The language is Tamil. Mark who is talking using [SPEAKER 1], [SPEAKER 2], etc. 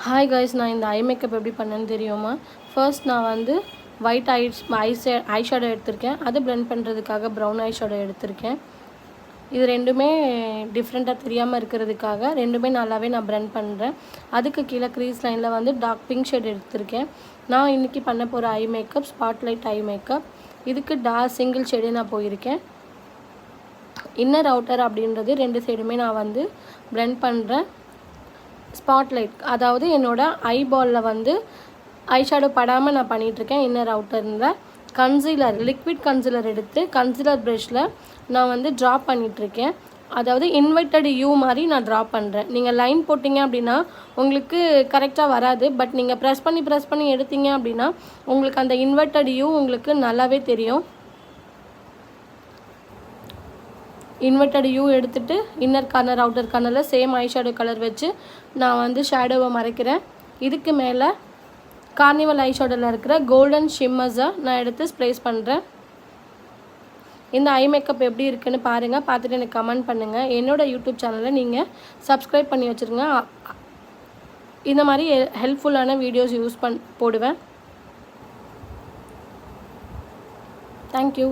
[SPEAKER 1] ஹாய் கைஸ், நான் இந்த ஐ மேக்கப் எப்படி பண்ணேன்னு தெரியுமா? ஃபர்ஸ்ட் நான் வந்து ஒயிட் ஐ ஷேடோ எடுத்திருக்கேன். அது பிளெண்ட் பண்ணுறதுக்காக ப்ரௌன் ஐ ஷேடோ எடுத்திருக்கேன். இது ரெண்டுமே டிஃப்ரெண்ட்டாக தெரியாமல் இருக்கிறதுக்காக ரெண்டுமே நல்லாவே நான் பிளெண்ட் பண்ணுறேன். அதுக்கு கீழே க்ரீஸ் லைனில் வந்து டார்க் பிங்க் ஷேட் எடுத்திருக்கேன். நான் இன்றைக்கி பண்ண போகிற eye makeup spotlight eye makeup. இதுக்கு டார்க் சிங்கிள் ஷேடே நான் போயிருக்கேன். இன்னர் அவுட்டர் அப்படின்றது ரெண்டு சைடுமே நான் வந்து பிளெண்ட் பண்ணுறேன். ஸ்பாட்லைட் அதாவது என்னோடய ஐபாலில் வந்து ஐ ஷேடோ படாமல் நான் பண்ணிகிட்ருக்கேன். இன்னர் அவுட்டரில் கன்சீலர், லிக்விட் கன்சீலர் எடுத்து கன்சீலர் ப்ரஷில் நான் வந்து ட்ரா பண்ணிகிட்ருக்கேன். அதாவது இன்வெர்ட்டட் யூ மாதிரி நான் ட்ரா பண்ணுறேன். நீங்கள் லைன் போட்டிங்க அப்படின்னா உங்களுக்கு கரெக்டாக வராது. பட் நீங்கள் ப்ரெஸ் பண்ணி எடுத்தீங்க அப்படின்னா உங்களுக்கு அந்த இன்வெர்ட்டட் யூ உங்களுக்கு நல்லாவே தெரியும். இன்வெர்ட்டட் யூ எடுத்துகிட்டு இன்னர் கார்னர் அவுட்டர் கார்னரில் சேம் ஐ ஷேடோ கலர் வச்சு நான் வந்து ஷேடோவை மறைக்கிறேன். இதுக்கு மேலே கார்னிவல் ஐ ஷேடோவில் இருக்கிற கோல்டன் ஷிம்மர்ஸை நான் எடுத்து ஸ்ப்ளேஸ் பண்ணுறேன். இந்த ஐ மேக்கப் எப்படி இருக்குன்னு பாருங்கள். பார்த்துட்டு எனக்கு கமெண்ட் பண்ணுங்கள். என்னோடய யூடியூப் சேனலை நீங்கள் சப்ஸ்கிரைப் பண்ணி வச்சுருங்க. இந்த மாதிரி ஹெல்ப்ஃபுல்லான வீடியோஸ் போடுவேன். தேங்க்யூ.